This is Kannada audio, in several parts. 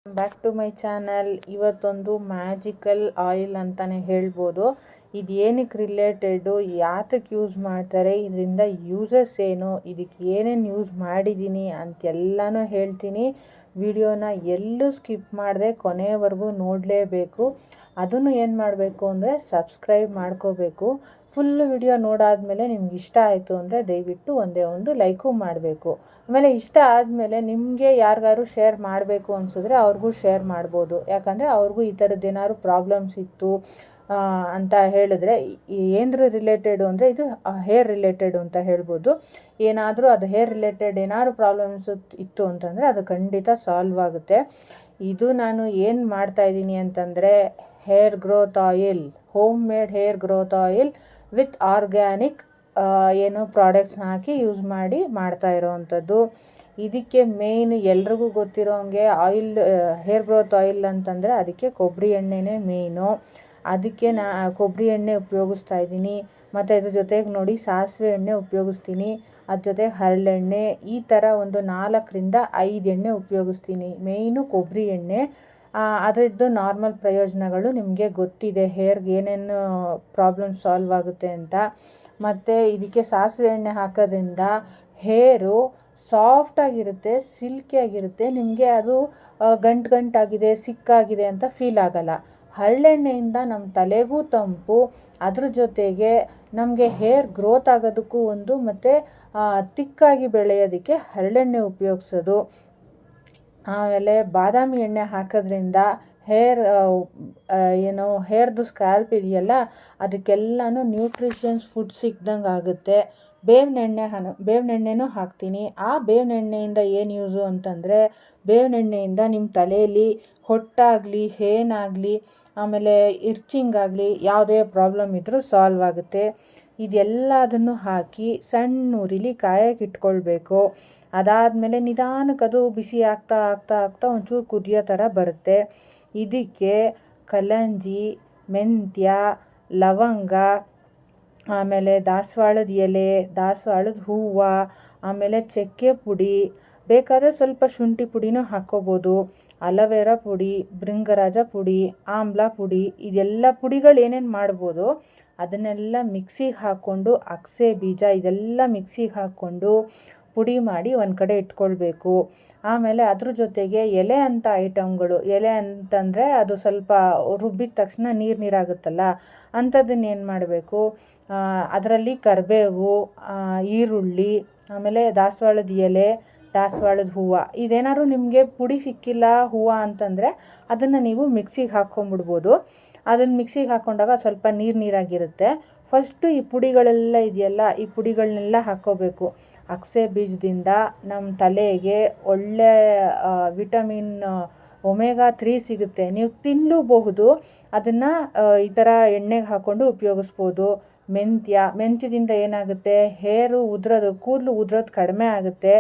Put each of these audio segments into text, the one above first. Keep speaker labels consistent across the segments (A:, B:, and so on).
A: Back to my channel. ಇವತ್ತೊಂದು ಮ್ಯಾಜಿಕಲ್ ಆಯಿಲ್ ಅಂತಲೇ ಹೇಳ್ಬೋದು. ಇದು ಏನಕ್ಕೆ ರಿಲೇಟೆಡು, ಯಾತಕ್ಕೆ ಯೂಸ್ ಮಾಡ್ತಾರೆ, ಇದರಿಂದ ಯೂಸಸ್ ಏನು, ಇದಕ್ಕೆ ಏನೇನು ಯೂಸ್ ಮಾಡಿದ್ದೀನಿ ಅಂತೆಲ್ಲನೂ ಹೇಳ್ತೀನಿ. ವಿಡಿಯೋನ ಎಲ್ಲೂ ಸ್ಕಿಪ್ ಮಾಡದೆ ಕೊನೆಯವರೆಗೂ ನೋಡಲೇಬೇಕು. ಅದನ್ನು ಏನು ಮಾಡಬೇಕು ಅಂದರೆ ಸಬ್ಸ್ಕ್ರೈಬ್ ಮಾಡ್ಕೋಬೇಕು. ಫುಲ್ ವಿಡಿಯೋ ನೋಡಾದಮೇಲೆ ನಿಮ್ಗೆ ಇಷ್ಟ ಆಯಿತು ಅಂದರೆ ದಯವಿಟ್ಟು ಒಂದೇ ಒಂದು ಲೈಕು ಮಾಡಬೇಕು. ಆಮೇಲೆ ಇಷ್ಟ ಆದಮೇಲೆ ನಿಮಗೆ ಯಾರಿಗಾರು ಶೇರ್ ಮಾಡಬೇಕು ಅನಿಸಿದ್ರೆ ಅವ್ರಿಗೂ ಶೇರ್ ಮಾಡ್ಬೋದು. ಯಾಕಂದರೆ ಅವ್ರಿಗೂ ಈ ಥರದ್ದು ಏನಾದ್ರು ಪ್ರಾಬ್ಲಮ್ಸ್ ಇತ್ತು ಅಂತ ಹೇಳಿದ್ರೆ, ಏನರ ರಿಲೇಟೆಡು ಅಂದರೆ ಇದು ಹೇರ್ ರಿಲೇಟೆಡು ಅಂತ ಹೇಳ್ಬೋದು. ಏನಾದರೂ ಅದು ಹೇರ್ ರಿಲೇಟೆಡ್ ಏನಾದ್ರು ಪ್ರಾಬ್ಲಮ್ಸ್ ಇತ್ತು ಅಂತಂದರೆ ಅದು ಖಂಡಿತ ಸಾಲ್ವ್ ಆಗುತ್ತೆ. ಇದು ನಾನು ಏನು ಮಾಡ್ತಾಯಿದ್ದೀನಿ ಅಂತಂದರೆ hair growth oil, home made hair growth oil with organic ಏನು ಪ್ರಾಡಕ್ಟ್ಸ್ನ ಹಾಕಿ ಯೂಸ್ ಮಾಡಿ ಮಾಡ್ತಾ ಇರೋವಂಥದ್ದು. ಇದಕ್ಕೆ ಮೇಯ್ನ್ ಎಲ್ರಿಗೂ ಗೊತ್ತಿರೋ ಹಂಗೆ ಆಯಿಲ್, ಹೇರ್ ಗ್ರೋತ್ ಆಯಿಲ್ ಅಂತಂದರೆ ಅದಕ್ಕೆ ಕೊಬ್ಬರಿ ಎಣ್ಣೆನೇ ಮೇಯ್ನು. ಅದಕ್ಕೆ ಕೊಬ್ಬರಿ ಎಣ್ಣೆ ಉಪಯೋಗಿಸ್ತಾ ಇದ್ದೀನಿ. ಮತ್ತು ಇದ್ರ ಜೊತೆಗೆ ನೋಡಿ ಸಾಸಿವೆ ಎಣ್ಣೆ ಉಪಯೋಗಿಸ್ತೀನಿ. ಅದ್ರ ಜೊತೆಗೆ ಹರಳೆಣ್ಣೆ, ಈ ಥರ ಒಂದು 4ರಿಂದ 5 ಎಣ್ಣೆ ಉಪಯೋಗಿಸ್ತೀನಿ. ಮೇಯ್ನು ಕೊಬ್ಬರಿ ಎಣ್ಣೆ. ಅದರದ್ದು ನಾರ್ಮಲ್ ಪ್ರಯೋಜನಗಳು ನಿಮಗೆ ಗೊತ್ತಿದೆ, ಹೇರ್ಗೆ ಏನೇನು ಪ್ರಾಬ್ಲಮ್ ಸಾಲ್ವ್ ಆಗುತ್ತೆ ಅಂತ. ಮತ್ತು ಇದಕ್ಕೆ ಸಾಸಿವೆ ಎಣ್ಣೆ ಹಾಕೋದ್ರಿಂದ ಹೇರು ಸಾಫ್ಟಾಗಿರುತ್ತೆ, ಸಿಲ್ಕಿಯಾಗಿರುತ್ತೆ. ನಿಮಗೆ ಅದು ಗಂಟಾಗಿದೆ, ಸಿಕ್ಕಾಗಿದೆ ಅಂತ ಫೀಲ್ ಆಗಲ್ಲ. ಹರಳೆಣ್ಣೆಯಿಂದ ನಮ್ಮ ತಲೆಗೂ ತಂಪು, ಅದ್ರ ಜೊತೆಗೆ ನಮಗೆ ಹೇರ್ ಗ್ರೋತ್ ಆಗೋದಕ್ಕೂ ಒಂದು, ಮತ್ತು ತಿಕ್ಕಾಗಿ ಬೆಳೆಯೋದಕ್ಕೆ ಹರಳೆಣ್ಣೆ ಉಪಯೋಗಿಸೋದು. ಆಮೇಲೆ ಬಾದಾಮಿ ಎಣ್ಣೆ ಹಾಕೋದ್ರಿಂದ ಹೇರ್ ಏನು ಹೇರ್ದು ಸ್ಕ್ಯಾಲ್ಪ್ ಇದೆಯಲ್ಲ ಅದಕ್ಕೆಲ್ಲನೂ ನ್ಯೂಟ್ರಿಷನ್ಸ್ ಫುಡ್ ಸಿಕ್ದಂಗೆ ಆಗುತ್ತೆ. ಬೇವಿನ ಎಣ್ಣೆನೂ ಹಾಕ್ತೀನಿ. ಆ ಬೇವಿನ ಎಣ್ಣೆಯಿಂದ ಏನು ಯೂಸು ಅಂತಂದರೆ, ಬೇವಿನ ಎಣ್ಣೆಯಿಂದ ನಿಮ್ಮ ತಲೆಯಲ್ಲಿ ಹೊಟ್ಟಾಗಲಿ, ಹೇನಾಗಲಿ, ಆಮೇಲೆ ಇರ್ಚಿಂಗ್ ಆಗಲಿ, ಯಾವುದೇ ಪ್ರಾಬ್ಲಮ್ ಇದ್ದರೂ ಸಾಲ್ವ್ ಆಗುತ್ತೆ. ಇದೆಲ್ಲದನ್ನು ಹಾಕಿ ಸಣ್ಣ ಉರಿಲಿ ಕಾಯಕ್ಕೆ ಇಟ್ಕೊಳ್ಬೇಕು. ಅದಾದಮೇಲೆ ನಿಧಾನಕ್ಕೆ ಅದು ಬಿಸಿ ಆಗ್ತಾ ಆಗ್ತಾ ಆಗ್ತಾ ಒಂಚೂರು ಕುದಿಯೋ ಥರ ಬರುತ್ತೆ. ಇದಕ್ಕೆ ಕಲ್ಲಂಜಿ, ಮೆಂತ್ಯ, ಲವಂಗ, ಆಮೇಲೆ ದಾಸವಾಳದ ಎಲೆ, ದಾಸವಾಳದ ಹೂವು, ಆಮೇಲೆ ಚಕ್ಕೆ ಪುಡಿ, ಬೇಕಾದರೆ ಸ್ವಲ್ಪ ಶುಂಠಿ ಪುಡಿನೂ ಹಾಕ್ಕೋಬೋದು, ಅಲೋವೆರಾ ಪುಡಿ, ಭೃಂಗರಾಜ ಪುಡಿ, ಆಮ್ಲ ಪುಡಿ, ಇದೆಲ್ಲ ಪುಡಿಗಳು ಏನೇನು ಮಾಡ್ಬೋದು ಅದನ್ನೆಲ್ಲ ಮಿಕ್ಸಿಗೆ ಹಾಕ್ಕೊಂಡು, ಅಗಸೆ ಬೀಜ ಇದೆಲ್ಲ ಮಿಕ್ಸಿಗೆ ಹಾಕ್ಕೊಂಡು ಪುಡಿ ಮಾಡಿ ಒಂದು ಕಡೆ ಇಟ್ಕೊಳ್ಬೇಕು. ಆಮೇಲೆ ಅದ್ರ ಜೊತೆಗೆ ಎಲೆ ಅಂತ ಐಟಮ್ಗಳು, ಎಲೆ ಅಂತಂದರೆ ಅದು ಸ್ವಲ್ಪ ರುಬ್ಬಿದ ತಕ್ಷಣ ನೀರಾಗುತ್ತಲ್ಲ, ಅಂಥದ್ದನ್ನು ಏನು ಮಾಡಬೇಕು, ಅದರಲ್ಲಿ ಕರಿಬೇವು, ಈರುಳ್ಳಿ, ಆಮೇಲೆ ದಾಸವಾಳದ ಎಲೆ, ದಾಸವಾಳದ ಹೂವು, ಇದೇನಾದ್ರು ನಿಮಗೆ ಪುಡಿ ಸಿಕ್ಕಿಲ್ಲ ಹೂವು ಅಂತಂದರೆ ಅದನ್ನು ನೀವು ಮಿಕ್ಸಿಗೆ ಹಾಕ್ಕೊಂಬಿಡ್ಬೋದು. ಅದನ್ನು ಮಿಕ್ಸಿಗೆ ಹಾಕ್ಕೊಂಡಾಗ ಸ್ವಲ್ಪ ನೀರಾಗಿರುತ್ತೆ. ಫಸ್ಟು ಈ ಪುಡಿಗಳೆಲ್ಲ ಇದೆಯಲ್ಲ, ಈ ಪುಡಿಗಳನ್ನೆಲ್ಲ ಹಾಕ್ಕೋಬೇಕು. ಅಗಸೆ ಬೀಜದಿಂದ ನಮ್ಮ ತಲೆಗೆ ಒಳ್ಳೆ ವಿಟಮಿನ್ ಒಮೆಗಾ 3 ಸಿಗುತ್ತೆ. ನೀವು ತಿನ್ನಲೂಬಹುದು. ಅದನ್ನು ಈ ಥರ ಎಣ್ಣೆಗೆ ಹಾಕ್ಕೊಂಡು ಉಪಯೋಗಿಸ್ಬೋದು. ಮೆಂತ್ಯದಿಂದ ಏನಾಗುತ್ತೆ, ಹೇರು ಉದುರೋದು, ಕೂದಲು ಉದುರೋದು ಕಡಿಮೆ ಆಗುತ್ತೆ,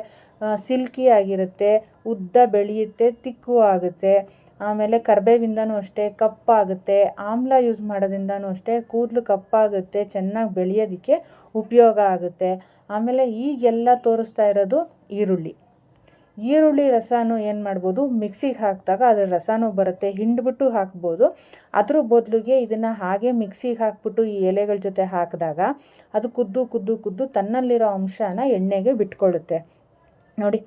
A: ಸಿಲ್ಕಿ ಆಗಿರುತ್ತೆ, ಉದ್ದ ಬೆಳೆಯುತ್ತೆ, ತಿಕ್ಕು ಆಗುತ್ತೆ. ಆಮೇಲೆ ಕರಿಬೇವಿಂದನೂ ಅಷ್ಟೇ ಕಪ್ಪಾಗುತ್ತೆ. ಆಮ್ಲ ಯೂಸ್ ಮಾಡೋದ್ರಿಂದನೂ ಅಷ್ಟೇ ಕೂದಲು ಕಪ್ಪಾಗುತ್ತೆ, ಚೆನ್ನಾಗಿ ಬೆಳೆಯೋದಕ್ಕೆ ಉಪಯೋಗ ಆಗುತ್ತೆ. ಆಮೇಲೆ ಈಗೆಲ್ಲ ತೋರಿಸ್ತಾ ಇರೋದು ಈರುಳ್ಳಿ ರಸನೂ ಏನು ಮಾಡ್ಬೋದು, ಮಿಕ್ಸಿಗೆ ಹಾಕಿದಾಗ ಅದರ ರಸನೂ ಬರುತ್ತೆ, ಹಿಂಡ್ಬಿಟ್ಟು ಹಾಕ್ಬೋದು. ಅದ್ರ ಬದಲಿಗೆ ಇದನ್ನು ಹಾಗೆ ಮಿಕ್ಸಿಗೆ ಹಾಕ್ಬಿಟ್ಟು ಈ ಎಲೆಗಳ ಜೊತೆ ಹಾಕಿದಾಗ ಅದು ಕುದ್ದು ತನ್ನಲ್ಲಿರೋ ಅಂಶನ ಎಣ್ಣೆಗೆ ಬಿಟ್ಕೊಳ್ಳುತ್ತೆ. ನೋಡಿ,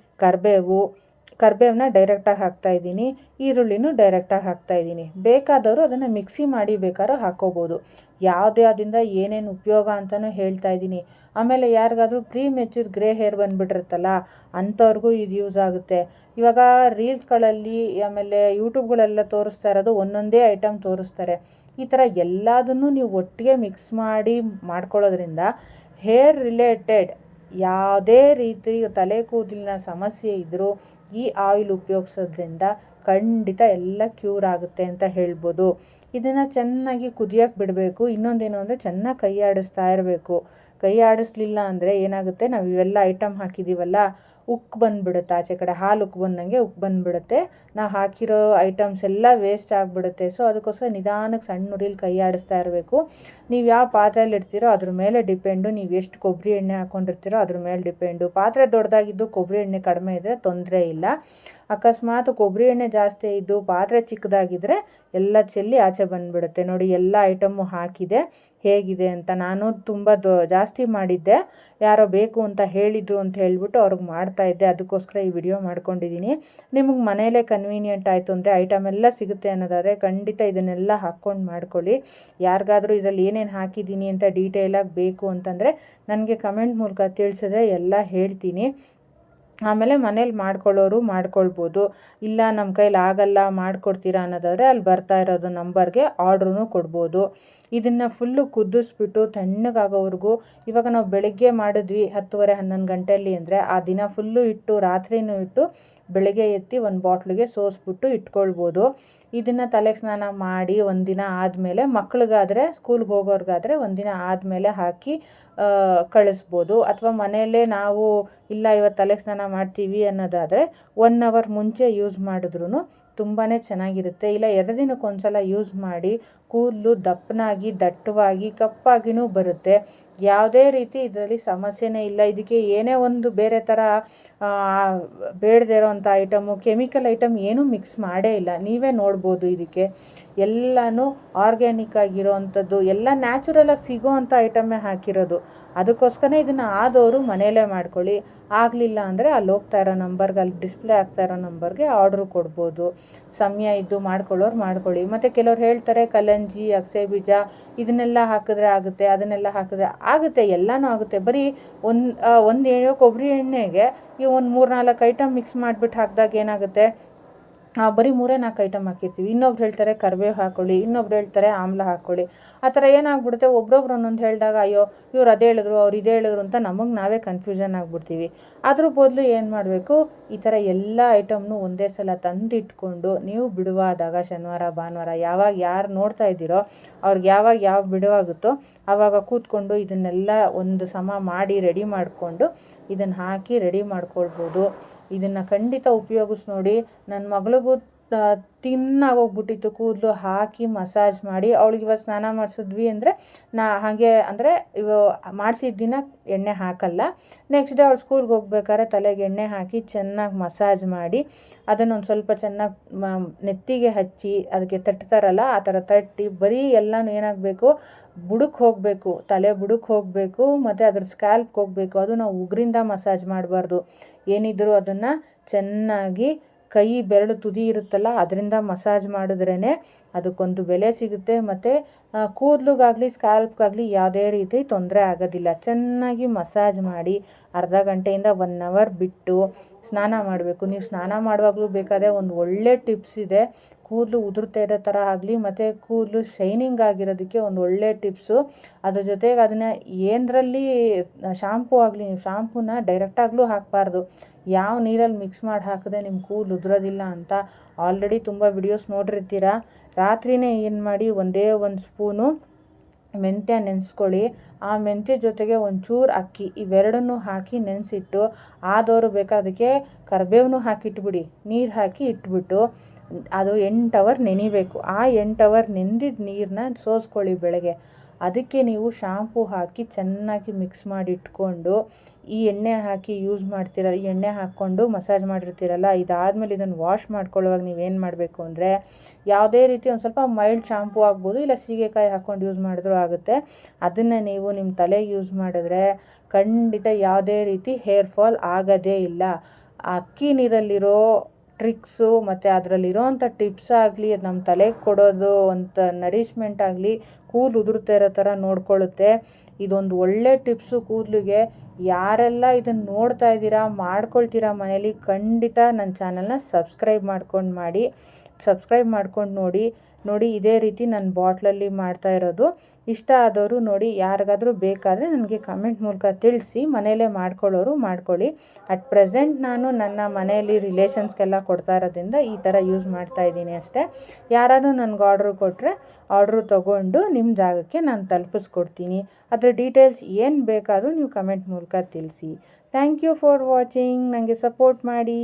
A: ಕರಿಬೇವನ್ನ ಡೈರೆಕ್ಟಾಗಿ ಹಾಕ್ತಾಯಿದ್ದೀನಿ, ಈರುಳ್ಳಿನೂ ಡೈರೆಕ್ಟಾಗಿ ಹಾಕ್ತಾಯಿದ್ದೀನಿ. ಬೇಕಾದವರು ಅದನ್ನು ಮಿಕ್ಸಿ ಮಾಡಿ ಬೇಕಾದ್ರೂ ಹಾಕ್ಕೋಬೋದು. ಯಾವುದ್ಯಾವುದರಿಂದ ಏನೇನು ಉಪಯೋಗ ಅಂತಲೂ ಹೇಳ್ತಾಯಿದ್ದೀನಿ. ಆಮೇಲೆ ಯಾರಿಗಾದ್ರೂ ಮೆಚ್ಯೂರ್ ಗ್ರೇ ಹೇರ್ ಬಂದುಬಿಟ್ಟಿರುತ್ತಲ್ಲ ಅಂಥವ್ರಿಗೂ ಇದು ಯೂಸ್ ಆಗುತ್ತೆ. ಇವಾಗ ರೀಲ್ಸ್ಗಳಲ್ಲಿ ಆಮೇಲೆ ಯೂಟ್ಯೂಬ್ಗಳೆಲ್ಲ ತೋರಿಸ್ತಾ ಇರೋದು ಒಂದೊಂದೇ ಐಟಮ್ ತೋರಿಸ್ತಾರೆ. ಈ ಥರ ಎಲ್ಲದನ್ನೂ ನೀವು ಒಟ್ಟಿಗೆ ಮಿಕ್ಸ್ ಮಾಡಿ ಮಾಡ್ಕೊಳ್ಳೋದ್ರಿಂದ ಹೇರ್ ರಿಲೇಟೆಡ್ ಯಾವುದೇ ರೀತಿ ತಲೆ ಕೂದಲಿನ ಸಮಸ್ಯೆ ಇದ್ದರೂ ಈ ಆಯಿಲ್ ಉಪಯೋಗಿಸೋದ್ರಿಂದ ಖಂಡಿತ ಎಲ್ಲ ಕ್ಯೂರ್ ಆಗುತ್ತೆ ಅಂತ ಹೇಳ್ಬೋದು. ಇದನ್ನು ಚೆನ್ನಾಗಿ ಕುದಿಯೋಕ್ಕೆ ಬಿಡಬೇಕು. ಇನ್ನೊಂದೇನು ಅಂದರೆ ಚೆನ್ನಾಗಿ ಕೈ ಆಡಿಸ್ತಾ ಇರಬೇಕು. ಕೈ ಆಡಿಸ್ಲಿಲ್ಲ ಅಂದರೆ ಏನಾಗುತ್ತೆ, ನಾವು ಇವೆಲ್ಲ ಐಟಮ್ ಹಾಕಿದ್ದೀವಲ್ಲ, ಉಕ್ಕು ಬಂದುಬಿಡುತ್ತೆ, ಆಚೆ ಕಡೆ ಹಾಲು ಉಕ್ಕು ಬಂದಂಗೆ ಉಕ್ಕು ಬಂದುಬಿಡುತ್ತೆ. ನಾವು ಹಾಕಿರೋ ಐಟಮ್ಸ್ ಎಲ್ಲ ವೇಸ್ಟ್ ಆಗಿಬಿಡುತ್ತೆ. ಸೊ ಅದಕ್ಕೋಸ್ಕರ ನಿಧಾನಕ್ಕೆ ಸಣ್ಣ ಉರಿಲಿ ಕೈ ಆಡಿಸ್ತಾ ಇರಬೇಕು. ನೀವು ಯಾವ ಪಾತ್ರೆಯಲ್ಲಿ ಇಡ್ತೀರೋ ಅದ್ರ ಮೇಲೆ ಡಿಪೆಂಡು, ನೀವು ಎಷ್ಟು ಕೊಬ್ಬರಿ ಎಣ್ಣೆ ಹಾಕ್ಕೊಂಡಿರ್ತೀರೋ ಅದ್ರ ಮೇಲೆ ಡಿಪೆಂಡು. ಪಾತ್ರೆ ದೊಡ್ಡದಾಗಿದ್ದು ಕೊಬ್ಬರಿ ಎಣ್ಣೆ ಕಡಿಮೆ ಇದ್ದರೆ ತೊಂದರೆ ಇಲ್ಲ. ಅಕಸ್ಮಾತ್ ಕೊಬ್ಬರಿ ಎಣ್ಣೆ ಜಾಸ್ತಿ ಇದ್ದು ಪಾತ್ರೆ ಚಿಕ್ಕದಾಗಿದ್ದರೆ ಎಲ್ಲ ಚೆಲ್ಲಿ ಆಚೆ ಬಂದುಬಿಡುತ್ತೆ. ನೋಡಿ ಎಲ್ಲ ಐಟಮ್ಮು ಹಾಕಿದೆ ಹೇಗಿದೆ ಅಂತ. ನಾನು ತುಂಬ ಜಾಸ್ತಿ ಮಾಡಿದ್ದೆ, ಯಾರೋ ಬೇಕು ಅಂತ ಹೇಳಿದರು ಅಂತ ಹೇಳಿಬಿಟ್ಟು ಅವ್ರಿಗೆ ಮಾಡ್ತಾಯಿದ್ದೆ, ಅದಕ್ಕೋಸ್ಕರ ಈ ವಿಡಿಯೋ ಮಾಡ್ಕೊಂಡಿದ್ದೀನಿ. ನಿಮಗೆ ಮನೆಯಲ್ಲೇ ಕನ್ವೀನಿಯೆಂಟ್ ಆಯಿತು ಅಂದರೆ ಐಟಮ್ ಎಲ್ಲ ಸಿಗುತ್ತೆ ಅನ್ನೋದಾದರೆ ಖಂಡಿತ ಇದನ್ನೆಲ್ಲ ಹಾಕ್ಕೊಂಡು ಮಾಡ್ಕೊಳ್ಳಿ. ಯಾರಿಗಾದರೂ ಇದರಲ್ಲಿ ಏನೇನು ಹಾಕಿದ್ದೀನಿ ಅಂತ ಡೀಟೇಲಾಗಿ ಬೇಕು ಅಂತಂದರೆ ನನಗೆ ಕಮೆಂಟ್ ಮೂಲಕ ತಿಳಿಸಿದ್ರೆ ಎಲ್ಲ ಹೇಳ್ತೀನಿ. ಆಮೇಲೆ ಮನೇಲಿ ಮಾಡ್ಕೊಳ್ಳೋರು ಮಾಡ್ಕೊಳ್ಬೋದು. ಇಲ್ಲ ನಮ್ಮ ಕೈಲಿ ಆಗಲ್ಲ ಮಾಡಿಕೊಡ್ತೀರಾ ಅನ್ನೋದಾದರೆ ಅಲ್ಲಿ ಬರ್ತಾ ಇರೋದು ನಂಬರ್ಗೆ ಆರ್ಡ್ರೂ ಕೊಡ್ಬೋದು. ಇದನ್ನು ಫುಲ್ಲು ಕುದಿಸ್ಬಿಟ್ಟು ತಣ್ಣಗಾಗೋವರೆಗೂ, ಇವಾಗ ನಾವು ಬೆಳಗ್ಗೆ ಮಾಡಿದ್ವಿ 10:30 11 ಗಂಟೆಯಲ್ಲಿ ಅಂದರೆ ಆ ದಿನ ಫುಲ್ಲು ಇಟ್ಟು ರಾತ್ರಿನೂ ಇಟ್ಟು ಬೆಳಗ್ಗೆ ಎತ್ತಿ ಒಂದು ಬಾಟ್ಲಿಗೆ ಸೋಸ್ಬಿಟ್ಟು ಇಟ್ಕೊಳ್ಬೋದು. ಇದನ್ನು ತಲೆಗೆ ಸ್ನಾನ ಮಾಡಿ ಒಂದಿನ ಆದಮೇಲೆ, ಮಕ್ಳಿಗಾದರೆ ಸ್ಕೂಲ್ಗೆ ಹೋಗೋರ್ಗಾದರೆ ಒಂದಿನ ಆದಮೇಲೆ ಹಾಕಿ ಕಳಿಸ್ಬೋದು. ಅಥವಾ ಮನೆಯಲ್ಲೇ ನಾವು ಇಲ್ಲ ಇವತ್ತು ತಲೆಗೆ ಸ್ನಾನ ಮಾಡ್ತೀವಿ ಅನ್ನೋದಾದರೆ 1 ಅವರ್ ಮುಂಚೆ ಯೂಸ್ ಮಾಡಿದ್ರೂ ತುಂಬಾ ಚೆನ್ನಾಗಿರುತ್ತೆ. ಇಲ್ಲ 2 ದಿನಕ್ಕೊಂದು ಸಲ ಯೂಸ್ ಮಾಡಿ, ಕೂದಲು ದಪ್ಪನಾಗಿ ದಟ್ಟವಾಗಿ ಕಪ್ಪಾಗಿಯೂ ಬರುತ್ತೆ. ಯಾವುದೇ ರೀತಿ ಇದರಲ್ಲಿ ಸಮಸ್ಯೆನೇ ಇಲ್ಲ. ಇದಕ್ಕೆ ಏನೇ ಒಂದು ಬೇರೆ ಥರ ಬೇಡದೇ ಇರೋವಂಥ ಐಟಮು, ಕೆಮಿಕಲ್ ಐಟಮ್ ಏನೂ ಮಿಕ್ಸ್ ಮಾಡೇ ಇಲ್ಲ. ನೀವೇ ನೋಡ್ಬೋದು, ಇದಕ್ಕೆ ಎಲ್ಲನೂ ಆರ್ಗ್ಯಾನಿಕ್ ಆಗಿರೋವಂಥದ್ದು, ಎಲ್ಲ ನ್ಯಾಚುರಲಾಗಿ ಸಿಗೋ ಅಂಥ ಐಟಮ್ಮೇ ಹಾಕಿರೋದು. ಅದಕ್ಕೋಸ್ಕರ ಇದನ್ನು ಆದವರು ಮನೆಯಲ್ಲೇ ಮಾಡ್ಕೊಳ್ಳಿ. ಆಗಲಿಲ್ಲ ಅಂದರೆ ಅಲ್ಲಿ ಹೋಗ್ತಾ ಇರೋ ನಂಬರ್ಗೆ, ಅಲ್ಲಿ ಡಿಸ್ಪ್ಲೇ ಆಗ್ತಾ ಇರೋ ನಂಬರ್ಗೆ ಆರ್ಡ್ರು ಕೊಡ್ಬೋದು. ಸಮಯ ಇದ್ದು ಮಾಡ್ಕೊಳ್ಳೋರು ಮಾಡ್ಕೊಳ್ಳಿ. ಮತ್ತು ಕೆಲವ್ರು ಹೇಳ್ತಾರೆ ಕಲ್ಲಂಜಿ, ಅಗಸೆ ಬೀಜ ಇದನ್ನೆಲ್ಲ ಹಾಕಿದ್ರೆ ಆಗುತ್ತೆ, ಅದನ್ನೆಲ್ಲ ಹಾಕಿದ್ರೆ ಆಗುತ್ತೆ, ಎಲ್ಲನೂ ಆಗುತ್ತೆ. ಬರೀ ಒಂದು ಕೊಬ್ಬರಿ ಎಣ್ಣೆಗೆ ಈ ಒಂದು 3-4 ಐಟಮ್ ಮಿಕ್ಸ್ ಮಾಡಿಬಿಟ್ಟು ಹಾಕಿದಾಗ ಏನಾಗುತ್ತೆ, ಬರೀ 3-4 ಐಟಮ್ ಹಾಕಿರ್ತೀವಿ. ಇನ್ನೊಬ್ರು ಹೇಳ್ತಾರೆ ಕರಿಬೇವು ಹಾಕ್ಕೊಳ್ಳಿ, ಇನ್ನೊಬ್ರು ಹೇಳ್ತಾರೆ ಆಮ್ಲ ಹಾಕ್ಕೊಳ್ಳಿ. ಆ ಥರ ಏನಾಗ್ಬಿಡುತ್ತೆ, ಒಬ್ರೊಬ್ರು ಒಂದೊಂದು ಹೇಳಿದಾಗ ಅಯ್ಯೋ ಇವ್ರು ಅದೇ ಹೇಳಿದ್ರು ಅವ್ರು ಇದೇ ಹೇಳಿದ್ರು ಅಂತ ನಮಗೆ ನಾವೇ ಕನ್ಫ್ಯೂಷನ್ ಆಗಿಬಿಡ್ತೀವಿ. ಅದ್ರ ಬದಲು ಏನು ಮಾಡಬೇಕು, ಈ ಥರ ಎಲ್ಲ ಐಟಮ್ನು ಒಂದೇ ಸಲ ತಂದಿಟ್ಕೊಂಡು ನೀವು ಬಿಡುವಾದಾಗ ಶನಿವಾರ ಭಾನುವಾರ ಯಾವಾಗ ಯಾರು ನೋಡ್ತಾ ಇದ್ದೀರೋ ಅವ್ರಿಗೆ ಯಾವ ಬಿಡುವಾಗುತ್ತೋ ಆವಾಗ ಕೂತ್ಕೊಂಡು ಇದನ್ನೆಲ್ಲ ಒಂದು ಸಮ ಮಾಡಿ ರೆಡಿ ಮಾಡಿಕೊಂಡು ಇದನ್ನು ಹಾಕಿ ರೆಡಿ ಮಾಡ್ಕೊಳ್ಬೋದು. ಇದನ್ನು ಖಂಡಿತ ಉಪಯೋಗಿಸಿ ನೋಡಿ. ನನ್ನ ಮಗಳಿಗೂ ತಿನ್ನಾಗೋಗ್ಬಿಟ್ಟಿತ್ತು ಕೂದಲು, ಹಾಕಿ ಮಸಾಜ್ ಮಾಡಿ ಅವಳಿಗೆ ಇವತ್ತು ಸ್ನಾನ ಮಾಡಿಸಿದ್ವಿ ಅಂದರೆ ಹಾಗೆ ಅಂದರೆ ಮಾಡಿಸಿದ ದಿನ ಎಣ್ಣೆ ಹಾಕಲ್ಲ, ನೆಕ್ಸ್ಟ್ ಡೇ ಅವಳು ಸ್ಕೂಲ್ಗೆ ಹೋಗ್ಬೇಕಾದ್ರೆ ತಲೆಗೆ ಎಣ್ಣೆ ಹಾಕಿ ಚೆನ್ನಾಗಿ ಮಸಾಜ್ ಮಾಡಿ ಅದನ್ನೊಂದು ಸ್ವಲ್ಪ ಚೆನ್ನಾಗಿ ನೆತ್ತಿಗೆ ಹಚ್ಚಿ ಅದಕ್ಕೆ ತಟ್ತಾರಲ್ಲ ಆ ಥರ ತಟ್ಟಿ, ಬರೀ ಎಲ್ಲನೂ ಏನಾಗಬೇಕು, ಬುಡಕ್ಕೆ ಹೋಗಬೇಕು, ತಲೆ ಬುಡಕ್ಕೆ ಹೋಗಬೇಕು ಮತ್ತು ಅದ್ರ ಸ್ಕ್ಯಾಲ್ಪ್ಗೆ ಹೋಗಬೇಕು. ಅದು ನಾವು ಉಗುರಿಂದ ಮಸಾಜ್ ಮಾಡಬಾರ್ದು. ಏನಿದ್ರೂ ಅದನ್ನು ಚೆನ್ನಾಗಿ ಕೈ ಬೆರಳು ತುದಿ ಇರುತ್ತಲ್ಲ ಅದರಿಂದ ಮಸಾಜ್ ಮಾಡಿದ್ರೇ ಅದಕ್ಕೊಂದು ಬೆಲೆ ಸಿಗುತ್ತೆ. ಮತ್ತು ಕೂದಲಿಗಾಗಲಿ ಸ್ಕ್ಯಾಲ್ಪ್ಗಾಗಲಿ ಯಾವುದೇ ರೀತಿ ತೊಂದರೆ ಆಗೋದಿಲ್ಲ. ಚೆನ್ನಾಗಿ ಮಸಾಜ್ ಮಾಡಿ ಅರ್ಧ ಗಂಟೆಯಿಂದ 1 ಅವರ್ ಬಿಟ್ಟು ಸ್ನಾನ ಮಾಡಬೇಕು. ನೀವು ಸ್ನಾನ ಮಾಡುವಾಗಲೂ ಬೇಕಾದರೆ ಒಂದು ಒಳ್ಳೆ ಟಿಪ್ಸ್ ಇದೆ, ಕೂದಲು ಉದುರ್ತಾ ಇರೋ ಥರ ಆಗಲಿ ಮತ್ತು ಕೂದಲು ಶೈನಿಂಗ್ ಆಗಿರೋದಕ್ಕೆ ಒಂದು ಒಳ್ಳೆ ಟಿಪ್ಸು. ಅದ್ರ ಜೊತೆಗೆ ಅದನ್ನು ಏನರಲ್ಲಿ ಶಾಂಪೂ ಆಗಲಿ, ನೀವು ಶಾಂಪೂನ ಡೈರೆಕ್ಟಾಗಲೂ ಹಾಕಬಾರ್ದು, ಯಾವ ನೀರಲ್ಲಿ ಮಿಕ್ಸ್ ಮಾಡಿ ಹಾಕಿದ್ರೆ ನಿಮ್ಮ ಕೂದಲು ಉದುರೋದಿಲ್ಲ ಅಂತ ಆಲ್ರೆಡಿ ತುಂಬ ವಿಡಿಯೋಸ್ ನೋಡಿರ್ತೀರ. ರಾತ್ರಿಯೇ ಏನು ಮಾಡಿ, ಒಂದೇ 1 ಸ್ಪೂನು ಮೆಂತ್ಯ ನೆನೆಸ್ಕೊಳ್ಳಿ. ಆ ಮೆಂತ್ಯ ಜೊತೆಗೆ ಒಂಚೂರು ಅಕ್ಕಿ, ಇವೆರಡನ್ನೂ ಹಾಕಿ ನೆನೆಸಿಟ್ಟು ಆದವರು ಬೇಕಾದಕ್ಕೆ ಕರಿಬೇವನ್ನೂ ಹಾಕಿಟ್ಬಿಡಿ. ನೀರು ಹಾಕಿ ಇಟ್ಬಿಟ್ಟು ಅದು 8 ಅವರ್ ನೆನಿಬೇಕು. ಆ 8 ಅವರ್ ನೆಂದಿದ್ದ ನೀರನ್ನ ಸೋಸ್ಕೊಳ್ಳಿ ಬೆಳಗ್ಗೆ. ಅದಕ್ಕೆ ನೀವು ಶಾಂಪೂ ಹಾಕಿ ಚೆನ್ನಾಗಿ ಮಿಕ್ಸ್ ಮಾಡಿ ಇಟ್ಕೊಂಡು ಈ ಎಣ್ಣೆ ಹಾಕಿ ಯೂಸ್ ಮಾಡ್ತೀರಲ್ಲ, ಈ ಎಣ್ಣೆ ಹಾಕ್ಕೊಂಡು ಮಸಾಜ್ ಮಾಡಿರ್ತೀರಲ್ಲ, ಇದಾದಮೇಲೆ ಇದನ್ನು ವಾಶ್ ಮಾಡ್ಕೊಳ್ಳುವಾಗ ನೀವೇನು ಮಾಡಬೇಕು ಅಂದರೆ ಯಾವುದೇ ರೀತಿ ಒಂದು ಸ್ವಲ್ಪ ಮೈಲ್ಡ್ ಶಾಂಪೂ ಆಗ್ಬೋದು, ಇಲ್ಲ ಸೀಗೆಕಾಯಿ ಹಾಕ್ಕೊಂಡು ಯೂಸ್ ಮಾಡಿದ್ರೂ ಆಗುತ್ತೆ. ಅದನ್ನು ನೀವು ನಿಮ್ಮ ತಲೆಗೆ ಯೂಸ್ ಮಾಡಿದ್ರೆ ಖಂಡಿತ ಯಾವುದೇ ರೀತಿ ಹೇರ್ ಫಾಲ್ ಆಗೋದೇ ಇಲ್ಲ. ಅಕ್ಕಿ ನೀರಲ್ಲಿರೋ ಟ್ರಿಕ್ಸು ಮತ್ತು ಅದರಲ್ಲಿರೋವಂಥ ಟಿಪ್ಸ್ ಆಗಲಿ, ಅದು ನಮ್ಮ ತಲೆಗೆ ಕೊಡೋದು ಒಂದು ನರಿಶ್ಮೆಂಟ್ ಆಗಲಿ ಕೂದಲು ಉದುರ್ತಾ ಇರೋ ಥರ ನೋಡ್ಕೊಳ್ಳುತ್ತೆ. ಇದೊಂದು ಒಳ್ಳೆ ಟಿಪ್ಸು ಕೂದಲಿಗೆ. ಯಾರೆಲ್ಲ ಇದನ್ನು ನೋಡ್ತಾ ಇದ್ದೀರಾ, ಮಾಡ್ಕೊಳ್ತೀರಾ ಮನೇಲಿ, ಖಂಡಿತ ನನ್ನ ಚಾನಲ್ನ ಸಬ್ಸ್ಕ್ರೈಬ್ ಮಾಡ್ಕೊಂಡು ನೋಡಿ ಇದೇ ರೀತಿ ನಾನು ಬಾಟ್ಲಲ್ಲಿ ಮಾಡ್ತಾ ಇರೋದು. ಇಷ್ಟ ಆದವರು ನೋಡಿ, ಯಾರಿಗಾದರೂ ಬೇಕಾದರೆ ನನಗೆ ಕಮೆಂಟ್ ಮೂಲಕ ತಿಳಿಸಿ. ಮನೆಯಲ್ಲೇ ಮಾಡ್ಕೊಳ್ಳೋರು ಮಾಡ್ಕೊಳ್ಳಿ. ಅಟ್ ಪ್ರೆಸೆಂಟ್ ನಾನು ನನ್ನ ಮನೆಯಲ್ಲಿ ರಿಲೇಷನ್ಸ್ಗೆಲ್ಲ ಕೊಡ್ತಾ ಇರೋದ್ರಿಂದ ಈ ಥರ ಯೂಸ್ ಮಾಡ್ತಾ ಇದ್ದೀನಿ ಅಷ್ಟೇ. ಯಾರಾದರೂ ನನಗೆ ಆರ್ಡ್ರು ಕೊಟ್ಟರೆ ಆರ್ಡ್ರು ತೊಗೊಂಡು ನಿಮ್ಮ ಜಾಗಕ್ಕೆ ನಾನು ತಲುಪಿಸ್ಕೊಡ್ತೀನಿ. ಅದರ ಡೀಟೇಲ್ಸ್ ಏನು ಬೇಕಾದರೂ ನೀವು ಕಮೆಂಟ್ ಮೂಲಕ ತಿಳಿಸಿ. Thank you for watching. ನನಗೆ ಸಪೋರ್ಟ್ ಮಾಡಿ.